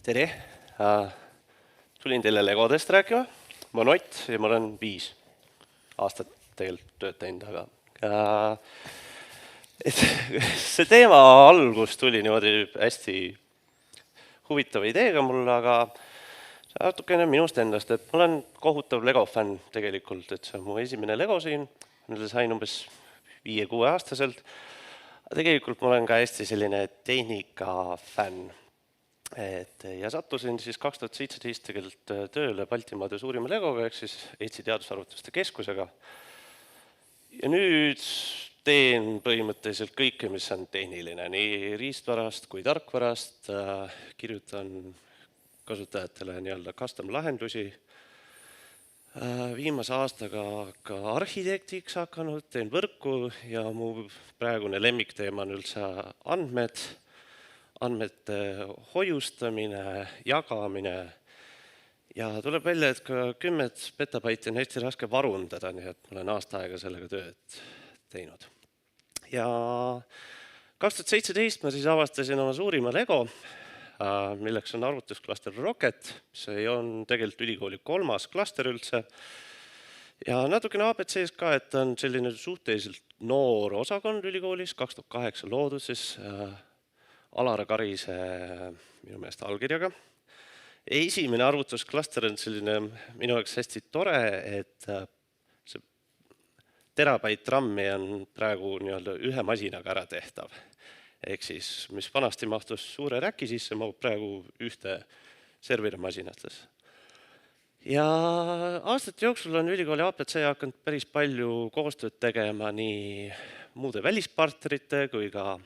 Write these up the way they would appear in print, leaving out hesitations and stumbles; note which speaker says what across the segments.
Speaker 1: Tere! Tulin teile Legodest rääkima. Ma olen Ott ja ma olen 5 aastat tegelikult tööd teinud, aga see teema algus tuli niimoodi hästi huvitava ideega mul, aga natukene minust endast, et ma olen kohutav Lego fänn tegelikult, et see on mu esimene Lego siin, mille sain umbes 5-6 aastaselt. Tegelikult ma olen ka hästi selline tehnika fänn. Ja sattusin siis 2017 tegelikult tööle Baltimaade suurima Legoga, ehk siis Eesti Teadusarvutuste Keskusega. Ja nüüd teen põhimõtteliselt kõike, mis on tehniline, nii riistvarast kui tarkvarast, kirjutan kasutajatele nii-öelda custom lahendusi. Viimase aastaga ka arhitektiks hakanud, teen võrku ja mu praegune lemmikteema on üldse andmete hoiustamine, jagamine ja tuleb välja, et ka 10 petabaiti on hästi raske varundada, nii et ma olen aasta aega sellega tööd teinud. Ja 2017 ma siis avastasin oma suurima Lego, milleks on arvutusklaster Rocket, see on tegelikult ülikooli 3. klaster üldse. Ja natukene ABCs ka, et on selline suhteliselt noor osakond ülikoolis, 2008 loodud siis Alar Karise minu meelest allkirjaga. Esimene arvutusklaster on selline minu jaoks hästi tore, et see terabait RAM-i on praegu nii-öelda ühe masinaga ära tehtav. Ehk siis, mis vanasti mahtus suure räki sisse, mahub praegu ühte serverimasinates. Ja aastate jooksul on ülikooli APC hakanud päris palju koostööd tegema nii muude välispartnerite kui ka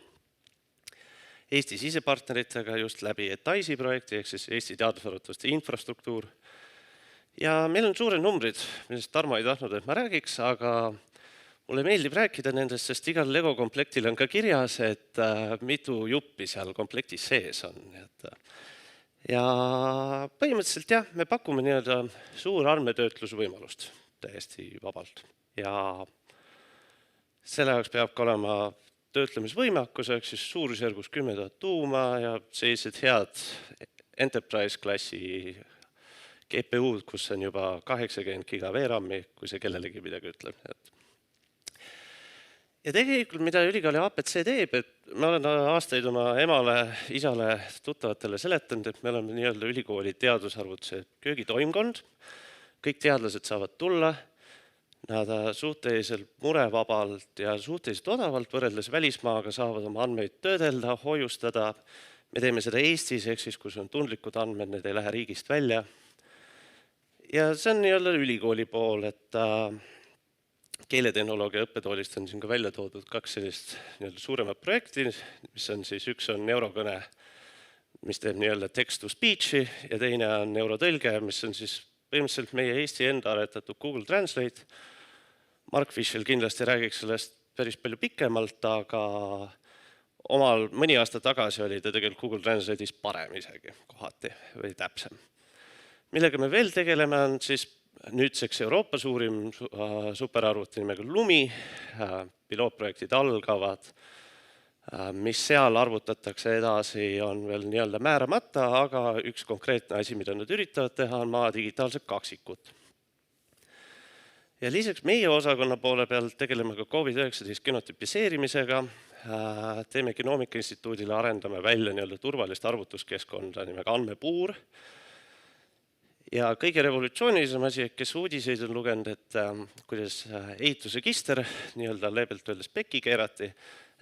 Speaker 1: Eesti sisepartneritega just läbi ETAISi projekti, ehk siis Eesti teadusarvutuste infrastruktuur. Ja meil on suured numbrid, millest Tarmo ei tahtnud, et ma räägiks, aga mulle meeldib rääkida nendest, sest igal Lego komplektil on ka kirjas, et mitu juppi seal komplektis sees on. Ja põhimõtteliselt jah, me pakume nii-öelda suur andmetöötlusvõimalust täiesti vabalt. Ja selle jaoks peab ka olema töötlemisvõimekus, ehk siis suurusjärgus 10 000 tuuma ja sellised head enterprise-klassi GPU-d, kus on juba 80 giga VRAM-i, kui see kellelegi midagi ütleb. Ja tegelikult, mida ülikooli APC teeb, et ma olen aastaid oma emale, isale, tuttavatele seletanud, et me oleme nii-öelda ülikooli teadusarvutuse köögitoimkond. Kõik teadlased saavad tulla. Nad suhteliselt murevabalt ja suhteliselt odavalt võrreldes välismaaga saavad oma andmeid töödelda, hoiustada. Me teeme seda Eestis, ehk siis kus on tundlikud andmed, need ei lähe riigist välja. Ja see on nii-öelda ülikooli pool, et keeletehnoloogia õppetoolist on siin ka välja toodud 2 sellist suuremat projekti, mis on siis üks on neurokõne, mis teeb nii-öelda text to speech'i ja teine on neurotõlge, mis on siis põhimõtteliselt meie Eesti enda aretatud Google Translate. Mark Fischel kindlasti räägiks sellest päris palju pikemalt, aga mõni aasta tagasi oli ta tegelikult Google Translate'is parem isegi kohati või täpsem. Millega me veel tegeleme on siis nüüdseks Euroopa suurim superarvuti nimega Lumi, pilootprojektid algavad, mis seal arvutatakse edasi on veel nii-öelda määramata, aga üks konkreetne asi, mida nad üritavad teha, on maa digitaalsed kaksikud. Ja lisaks meie osakonna poole peal tegeleme ka COVID-19 genotüpiseerimisega, teeme Genoomika Instituudile, arendame välja nii-öelda turvalist arvutuskeskkonda nimega andmepuur. Ja kõige revolutsioonilisem asi, kes uudiseid on lugenud, et kuidas ehitusregister nii-öelda leebelt öeldes pekki keerati,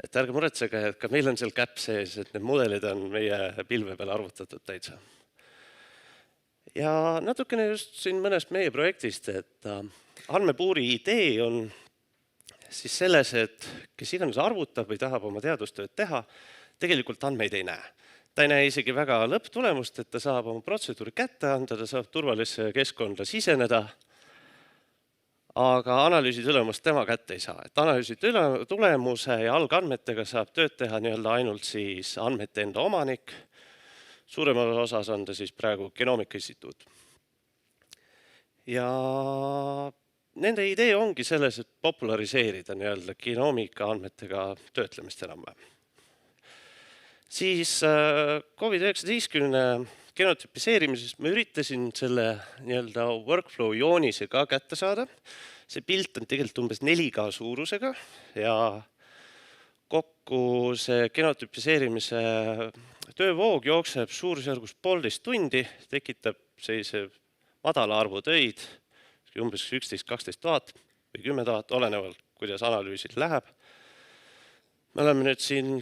Speaker 1: et ärge muretsege, et ka meil on seal käpp sees, et need mudelid on meie pilve peal arvutatud täitsa. Ja natukene just siin mõnest meie projektist, et andmepuuri idee on siis selles, et kes iganes arvutab või tahab oma teadustööd teha, tegelikult andmeid ei näe. Ta ei näe isegi väga lõpptulemust, et ta saab oma protseduuri kätte anda, ta saab turvalisse keskkonda siseneda, aga analüüsi tulemust tema kätte ei saa. Et analüüsi tulemuse ja algandmetega saab tööd teha nii-öelda ainult siis andmete enda omanik. Suuremal osas on ta siis praegu Genoomika Instituut. Ja nende idee ongi selles, et populariseerida nii-öelda genoomika andmetega töötlemist enam. Siis COVID-19 genotüpiseerimises ma üritasin selle nii-öelda workflow joonise ka kätte saada. See pilt on tegelikult umbes 4K suurusega ja kokku see genotüpiseerimise töövoog jookseb suurusjärgus 1,5 tundi, tekitab sellise madala arvu töid, umbes 11-12 000 või 10 000, olenevalt, kuidas analüüsil läheb. Me oleme nüüd siin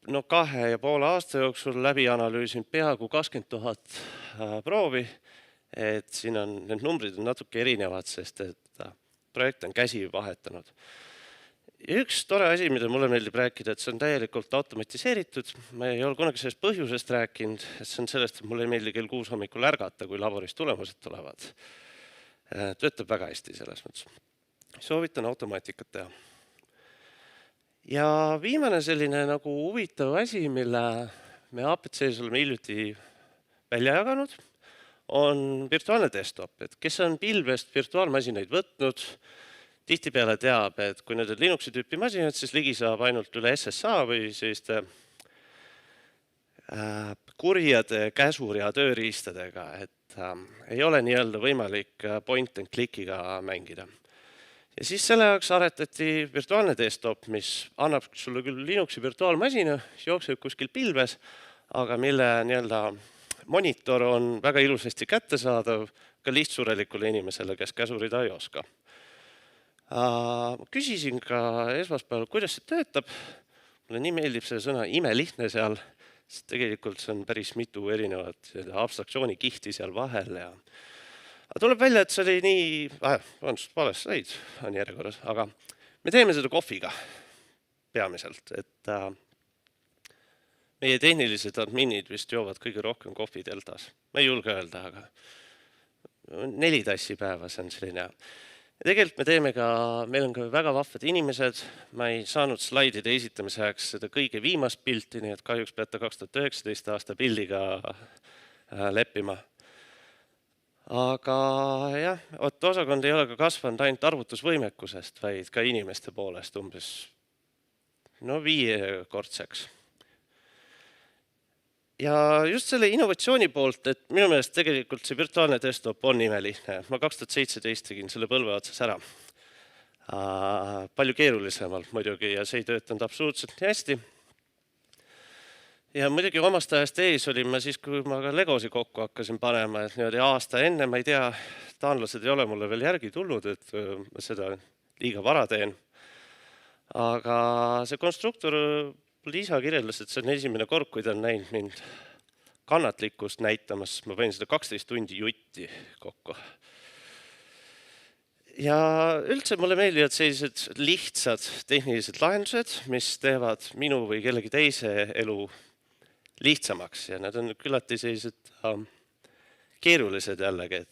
Speaker 1: 2,5 aasta jooksul läbi analüüsinud peaaegu 20 000 proovi, et siin on need numbrid on natuke erinevad, sest et projekt on käsi vahetanud. Ja üks tore asi, mida mulle meeldib rääkida, et see on täielikult automatiseeritud. Ma ei ole kunagi sellest põhjusest rääkinud, et see on sellest, et mulle ei meeldi kell 6 hommikul ärgata, kui laboris tulemused tulevad. Töötab väga hästi selles mõttes. Soovitan automaatikat teha. Ja viimane selline nagu huvitav asi, mille me APC-s oleme hiljuti välja jaganud, on virtuaalne desktop. Et kes on pilvest virtuaalmasinaid võtnud, tihtipeale teab, et kui need on Linuxi tüüpi masinad, siis ligi saab ainult üle SSA või selliste kurjade käsur- ja tööriistadega, et ei ole nii-öelda võimalik point and clickiga mängida. Ja siis selle jaoks aretati virtuaalne desktop, mis annab sulle küll Linuxi virtuaalmasina, jookseb kuskil pilves, aga mille nii-öelda monitor on väga ilusasti kättesaadav ka lihtsurelikule inimesele, kes käsurida ei oska. Küsisin ka esmaspäeval, kuidas see töötab. Mulle nii meeldib see sõna imelihtne seal, sest tegelikult see on päris mitu erinevat abstraktsiooni kihti seal vahel. Aga tuleb välja, et see oli nii, vales slaid on järjekorras, aga me teeme seda kohviga peamiselt, et meie tehnilised adminid vist joovad kõige rohkem kohvi Deltas. Ma ei julge öelda, aga 4 tassi päevas on selline. Ja tegelikult me teeme ka, meil on ka väga vahvad inimesed, ma ei saanud slaidide esitamise ajaks seda kõige viimast pilti, nii et kahjuks peate 2019 aasta pildiga leppima. Aga jah, osakond ei ole ka kasvanud ainult arvutusvõimekusest, vaid ka inimeste poolest umbes 5-kordseks. Ja just selle innovatsiooni poolt, et minu meelest tegelikult see virtuaalne desktop on imelihtne. Ma 2017 tegin selle põlve otsas ära. Palju keerulisemalt muidugi ja see ei töötanud absoluutselt nii hästi. Ja muidugi omast ajast ees olin ma siis, kui ma ka Legosi kokku hakkasin panema, et niimoodi aasta enne, ma ei tea, taanlased ei ole mulle veel järgi tulnud, et ma seda liiga vara teen. Aga see konstruktor Liisa kirjeldas, et see on esimene kord, kui ta on näinud mind kannatlikkust näitamas, ma panin seda 12 tundi jutti kokku. Ja üldse mulle meeldivad sellised lihtsad tehnilised lahendused, mis teevad minu või kellegi teise elu lihtsamaks ja need on küllati sellised keerulised jällegi.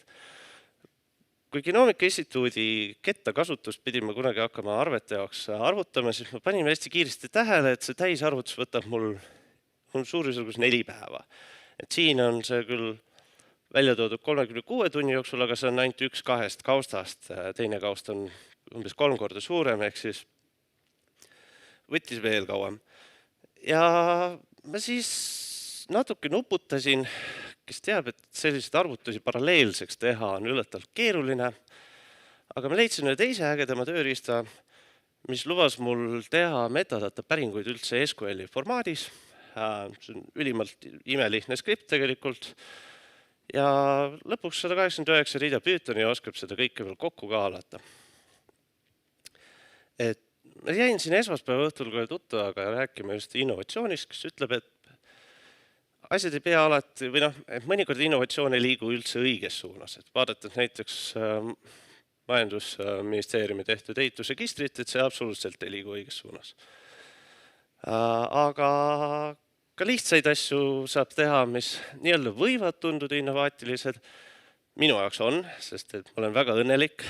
Speaker 1: Kui Genomika Instituudi ketta kasutust pidime kunagi hakkama arvete jaoks arvutama, siis ma panin hästi kiiresti tähele, et see täisarvutus võtab mul suurusjärgus 4 päeva. Et siin on see küll välja toodud 36 tunni jooksul, aga see on ainult 1 2 kaustast. Teine kaust on umbes 3 korda suurem, ehk siis võttis veel kauem. Ja ma siis natuke nuputasin, kes teab, et selliseid arvutusi paralleelseks teha on üllatavalt keeruline, aga ma leidsin ühe teise ägedama tööriista, mis lubas mul teha metadata päringuid üldse SQL-i formaadis. See on ülimalt imelihtne skript tegelikult ja lõpuks 189 rida Pythoni oskab seda kõike veel kokku ka alata. Et ma jäin siin esmaspäeva õhtul kohe tuttavaga rääkima just innovatsioonist, kes ütleb, et asjad ei pea alati, või mõnikord innovatsioon ei liigu üldse õiges suunas. Et vaadates näiteks majandusministeeriumi tehtud ehitusregistrit, et see absoluutselt ei liigu õiges suunas. Aga ka lihtsaid asju saab teha, mis nii-öelda võivad tunduda innovaatilised. Minu jaoks on, sest et ma olen väga õnnelik,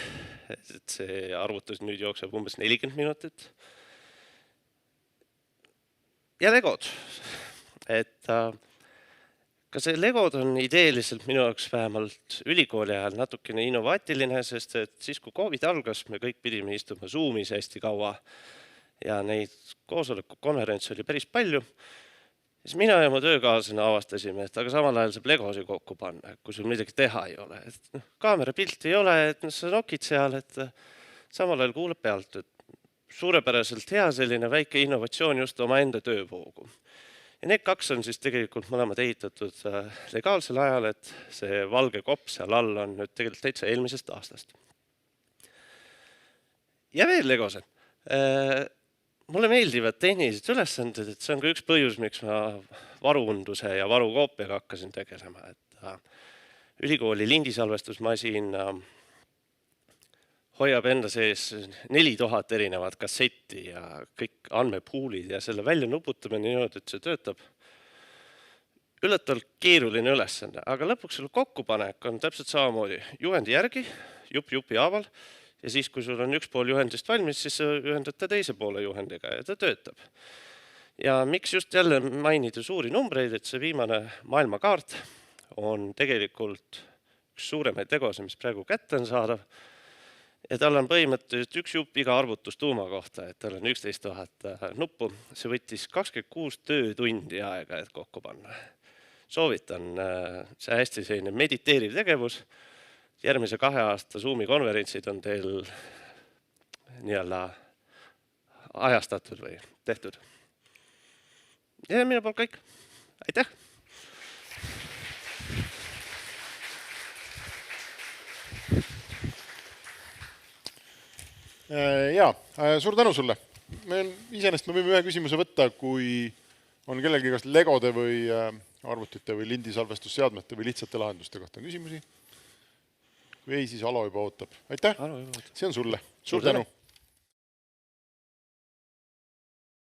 Speaker 1: et see arvutus nüüd jookseb umbes 40 minutit. Ja Legod. Et ka see Legod on ideeliselt minu jaoks vähemalt ülikooli ajal natukene innovaatiline, sest et siis, kui COVID algas, me kõik pidime istuma Zoomis hästi kaua ja neid koosolekukonverentse oli päris palju. Siis mina ja mu töökaaslane avastasime, et aga samal ajal saab legosi kokku panna, kui sul midagi teha ei ole. Kaamera pilti ei ole, et sa nokid seal, et samal ajal kuulab pealt. Et suurepäraselt hea selline väike innovatsioon just oma enda töövoogu. Ja need kaks on siis tegelikult mõlemad ehitatud legaalsel ajal, et see valge kopp seal all on nüüd tegelikult täitsa eelmisest aastast. Ja veel legosed. Mulle meeldivad tehnilised ülesanded, et see on ka üks põhjus, miks ma varuunduse ja varukoopiaga hakkasin tegelema. Ülikooli lindisalvestusmasin hoiab enda sees 4000 erinevat kassetti ja kõik andmepuulid ja selle välja nuputamine niimoodi, et see töötab. Üllatavalt keeruline ülesanne, aga lõpuks selle kokkupanek on täpselt samamoodi juhendi järgi, jupi haaval. Ja siis, kui sul on üks pool juhendist valmis, siis sa ühendad ta teise poole juhendiga ja ta töötab. Ja miks just jälle mainida suuri numbreid, et see viimane maailmakaart on tegelikult üks suuremaid tegosi, mis praegu kätte on saadav. Ja tal on põhimõtteliselt üks jupp iga arvutustuuma kohta, et tal on 11 000 nuppu. See võttis 26 töötundi aega, et kokku panna. Soovitan, see hästi selline mediteeriv tegevus. Järgmise 2 aasta Zoomi konverentsid on teil nii-öelda ajastatud või tehtud. Ja minu poolt kõik. Aitäh!
Speaker 2: Jaa, suur tänu sulle. Iseenesest me võime ühe küsimuse võtta, kui on kellelgi kas legode või arvutite või lindisalvestusseadmete või lihtsate lahenduste kohta küsimusi. Kui ei, siis Alo juba ootab. Aitäh! See on sulle. Suur tänu!